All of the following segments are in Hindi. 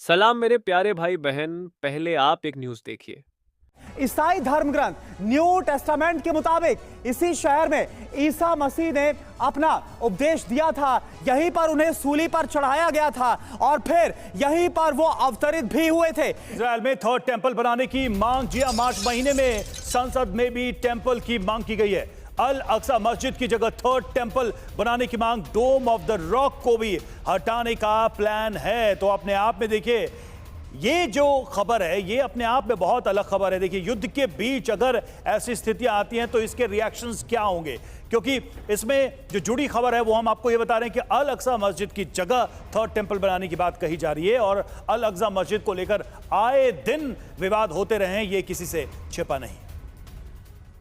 सलाम मेरे प्यारे भाई बहन, पहले आप एक न्यूज़ देखिए। ईसाई धर्म ग्रंथ न्यू टेस्टामेंट के मुताबिक इसी शहर में ईसा मसीह ने अपना उपदेश दिया था। यहीं पर उन्हें सूली पर चढ़ाया गया था और फिर यहीं पर वो अवतरित भी हुए थे। इजराइल में थर्ड टेंपल बनाने की मांग जी मार्च महीने में संसद में भी टेंपल की मांग की गई है। अल अक्सा मस्जिद की जगह थर्ड टेंपल बनाने की मांग, डोम ऑफ द रॉक को भी हटाने का प्लान है। तो अपने आप में देखिए, ये जो खबर है ये अपने आप में बहुत अलग खबर है। देखिए, युद्ध के बीच अगर ऐसी स्थितियां आती हैं तो इसके रिएक्शंस क्या होंगे, क्योंकि इसमें जो जुड़ी खबर है वो हम आपको ये बता रहे हैं कि अल अक्सा मस्जिद की जगह थर्ड टेंपल बनाने की बात कही जा रही है और अल अक्सा मस्जिद को लेकर आए दिन विवाद होते रहे हैं, ये किसी से छिपा नहीं।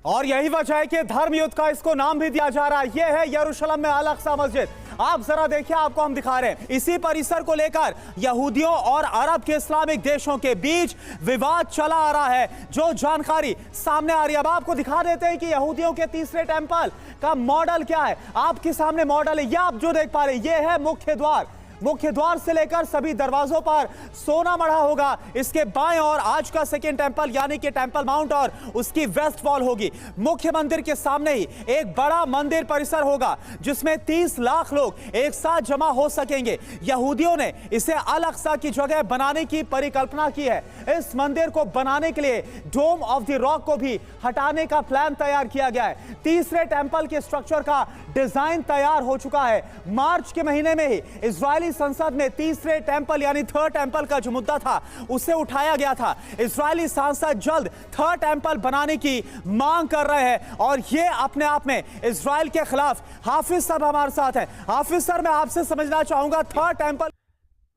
और यही वजह है कि धर्म युद्ध का इसको नाम भी दिया जा रहा है। यह है यरूशलेम में अल अक्सा मस्जिद। आप जरा देखिए, आपको हम दिखा रहे हैं। इसी परिसर को लेकर यहूदियों और अरब के इस्लामिक देशों के बीच विवाद चला आ रहा है। जो जानकारी सामने आ रही है, अब आपको दिखा देते हैं कि यहूदियों के तीसरे टेंपल का मॉडल क्या है। आपके सामने मॉडल है, यह आप जो देख पा रहे हैं, यह है मुख्य द्वार। मुख्य द्वार से लेकर सभी दरवाजों पर सोना मढ़ा होगा। इसके बाएं और आज का सेकेंड टेंपल यानी कि टेंपल माउंट और उसकी वेस्ट वॉल होगी। मुख्य मंदिर के सामने ही एक बड़ा मंदिर परिसर होगा जिसमें 30 लाख लोग एक साथ जमा हो सकेंगे। यहूदियों ने इसे अल अक्सा की जगह बनाने की परिकल्पना की है। इस मंदिर को बनाने के लिए डोम ऑफ द रॉक को भी हटाने का प्लान तैयार किया गया है। तीसरे टेंपल के स्ट्रक्चर का डिजाइन तैयार हो चुका है। मार्च के महीने में ही इजरायली संसद में तीसरे टेंपल यानी थर्ड टेंपल का जो मुद्दा था उसे उठाया गया था। इजरायली सांसद जल्द थर्ड टेंपल बनाने की मांग कर रहे हैं और ये अपने आप में इजरायल के खिलाफ। हाफिज साहब हमारे साथ हैं। हाफिज सर, मैं आपसे समझना चाहूंगा, थर्ड टेंपल।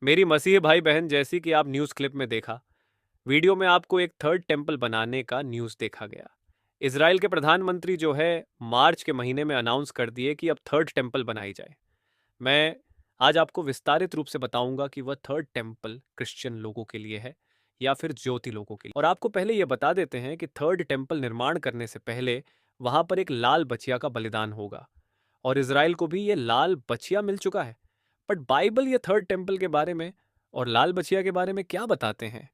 मेरी मसीह भाई बहन, जैसी कि आप न्यूज़ क्लिप में देखा, वीडियो में आपको एक थर्ड टेंपल बनाने का न्यूज़ देखा गया। इजराइल के प्रधानमंत्री जो है मार्च के महीने में अनाउंस कर दिए कि अब थर्ड टेंपल बनाई जाए। मैं आज आपको विस्तारित रूप से बताऊंगा कि वह थर्ड टेंपल क्रिश्चियन लोगों के लिए है या फिर ज्योति लोगों के लिए। और आपको पहले यह बता देते हैं कि थर्ड टेंपल निर्माण करने से पहले वहां पर एक लाल बछिया का बलिदान होगा और इजराइल को भी यह लाल बछिया मिल चुका है। बट बाइबल ये थर्ड टेंपल के बारे में और लाल बछिया के बारे में क्या बताते हैं,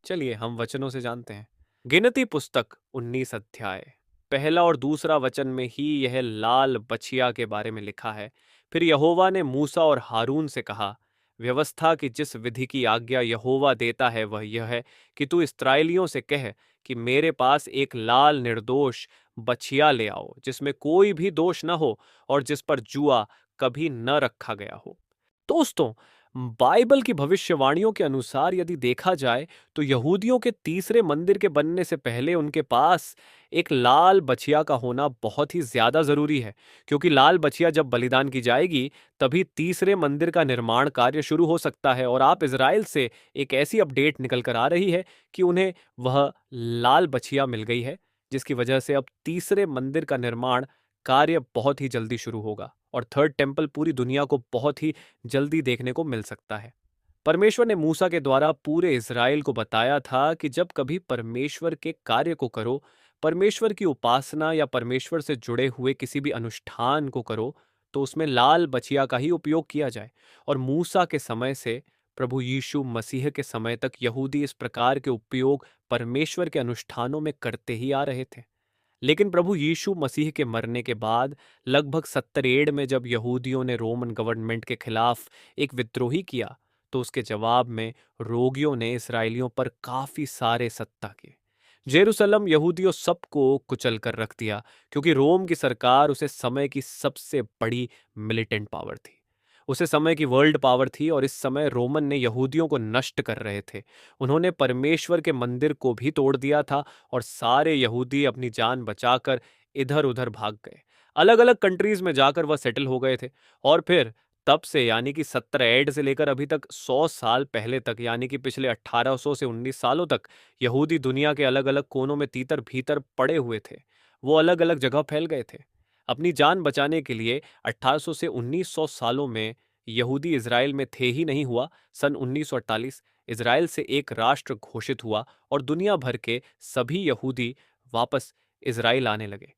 चलिए हम वचनों से जानते हैं। गिनती पुस्तक 19 अध्याय पहला और दूसरा वचन में ही यह लाल बछिया के बारे में लिखा है। फिर यहोवा ने मूसा और हारून से कहा, व्यवस्था की जिस विधि की आज्ञा यहोवा देता है वह यह है कि तू इस्राएलियों से कह कि मेरे पास एक लाल निर्दोष बछिया ले आओ जिसमें कोई भी दोष न हो और जिस पर जुआ कभी न रखा गया हो। दोस्तों, बाइबल की भविष्यवाणियों के अनुसार यदि देखा जाए तो यहूदियों के तीसरे मंदिर के बनने से पहले उनके पास एक लाल बछिया का होना बहुत ही ज्यादा जरूरी है, क्योंकि लाल बछिया जब बलिदान की जाएगी तभी तीसरे मंदिर का निर्माण कार्य शुरू हो सकता है। और आप इजराइल से एक ऐसी अपडेट निकल कर आ रही है कि उन्हें वह लाल बछिया मिल गई है, जिसकी वजह से अब तीसरे मंदिर का निर्माण कार्य बहुत ही जल्दी शुरू होगा और थर्ड टेंपल पूरी दुनिया को बहुत ही जल्दी देखने को मिल सकता है। परमेश्वर ने मूसा के द्वारा पूरे इज़राइल को बताया था कि जब कभी परमेश्वर के कार्य को करो, परमेश्वर की उपासना या परमेश्वर से जुड़े हुए किसी भी अनुष्ठान को करो, तो उसमें लाल बछिया का ही उपयोग किया जाए। और मूसा के समय से प्रभु यीशु मसीह के समय तक यहूदी इस प्रकार के उपयोग परमेश्वर के अनुष्ठानों में करते ही आ रहे थे। लेकिन प्रभु यीशु मसीह के मरने के बाद लगभग 70 एड में जब यहूदियों ने रोमन गवर्नमेंट के खिलाफ एक विद्रोही किया, तो उसके जवाब में रोगियों ने इस्राएलियों पर काफी सारे सत्ता किए। जेरूसलम यहूदियों सबको कुचल कर रख दिया, क्योंकि रोम की सरकार उसे समय की सबसे बड़ी मिलिटेंट पावर थी। उसे समय की वर्ल्ड पावर थी और इस समय रोमन ने यहूदियों को नष्ट कर रहे थे। उन्होंने परमेश्वर के मंदिर को भी तोड़ दिया था और सारे यहूदी अपनी जान बचाकर इधर उधर भाग गए। अलग अलग कंट्रीज में जाकर वह सेटल हो गए थे। और फिर तब से यानी कि 17 एड से लेकर अभी तक 100 साल पहले तक, यानी कि पिछले 1800 से 19 सालों तक यहूदी दुनिया के अलग अलग कोनों में तीतर भीतर पड़े हुए थे। वो अलग अलग जगह फैल गए थे। अपनी जान बचाने के लिए 1800 से 1900 सालों में यहूदी इजराइल में थे ही नहीं हुआ। सन 1948 इजराइल से एक राष्ट्र घोषित हुआ और दुनिया भर के सभी यहूदी वापस इजराइल आने लगे।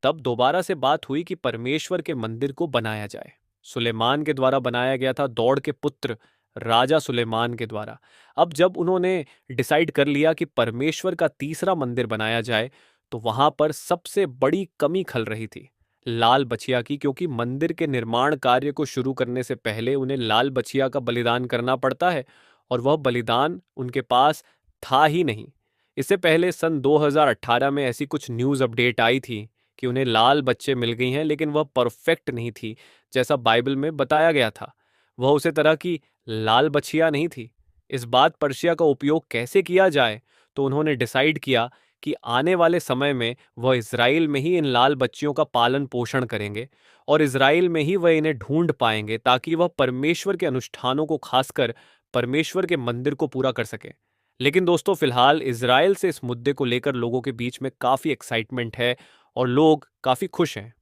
तब दोबारा से बात हुई कि परमेश्वर के मंदिर को बनाया जाए। सुलेमान के द्वारा बनाया गया था। दौड़ के पुत्र राजा सुलेमान के द्वारा। अब जब उन्होंने डिसाइड कर लिया कि परमेश्वर का तीसरा मंदिर बनाया जाए, तो वहां पर सबसे बड़ी कमी खल रही थी लाल बछिया की, क्योंकि मंदिर के निर्माण कार्य को शुरू करने से पहले उन्हें लाल बछिया का बलिदान करना पड़ता है, और वह बलिदान उनके पास था ही नहीं। इससे पहले सन 2018 में ऐसी कुछ न्यूज़ अपडेट आई थी कि उन्हें लाल बच्चे मिल गई हैं, लेकिन वह परफेक्ट नहीं थी जैसा बाइबल में बताया गया था। वह उसे तरह की लाल बछिया नहीं थी। इस बात पर्शिया का उपयोग कैसे किया जाए, तो उन्होंने डिसाइड किया कि आने वाले समय में वह इज़राइल में ही इन लाल बच्चियों का पालन पोषण करेंगे, और इज़राइल में ही वह इन्हें ढूंढ पाएंगे ताकि वह परमेश्वर के अनुष्ठानों को, खासकर परमेश्वर के मंदिर को पूरा कर सकें। लेकिन दोस्तों, फिलहाल इज़राइल से इस मुद्दे को लेकर लोगों के बीच में काफ़ी एक्साइटमेंट है और लोग काफ़ी खुश हैं।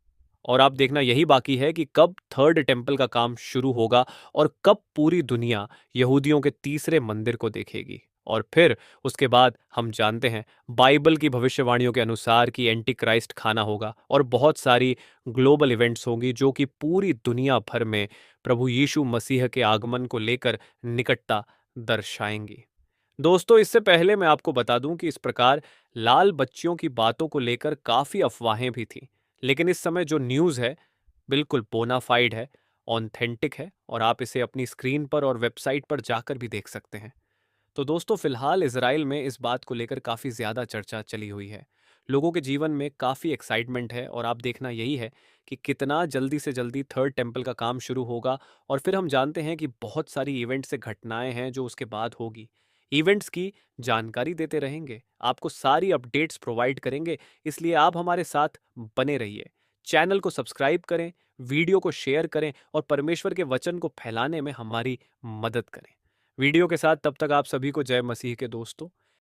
और आप देखना यही बाकी है कि कब थर्ड टेम्पल का काम शुरू होगा और कब पूरी दुनिया यहूदियों के तीसरे मंदिर को देखेगी। और फिर उसके बाद हम जानते हैं बाइबल की भविष्यवाणियों के अनुसार कि एंटी क्राइस्ट खाना होगा और बहुत सारी ग्लोबल इवेंट्स होंगी जो कि पूरी दुनिया भर में प्रभु यीशु मसीह के आगमन को लेकर निकटता दर्शाएंगी। दोस्तों, इससे पहले मैं आपको बता दूं कि इस प्रकार लाल बच्चियों की बातों को लेकर काफ़ी अफवाहें भी थीं, लेकिन इस समय जो न्यूज़ है बिल्कुल बोनाफाइड है, ऑथेंटिक है, और आप इसे अपनी स्क्रीन पर और वेबसाइट पर जाकर भी देख सकते हैं। तो दोस्तों, फिलहाल इजराइल में इस बात को लेकर काफ़ी ज़्यादा चर्चा चली हुई है। लोगों के जीवन में काफ़ी एक्साइटमेंट है, और आप देखना यही है कि कितना जल्दी से जल्दी थर्ड टेम्पल का काम शुरू होगा। और फिर हम जानते हैं कि बहुत सारी इवेंट से घटनाएं हैं जो उसके बाद होगी। इवेंट्स की जानकारी देते रहेंगे, आपको सारी अपडेट्स प्रोवाइड करेंगे, इसलिए आप हमारे साथ बने रहिए। चैनल को सब्सक्राइब करें, वीडियो को शेयर करें और परमेश्वर के वचन को फैलाने में हमारी मदद करें। वीडियो के साथ तब तक आप सभी को जय मसीह के दोस्तों।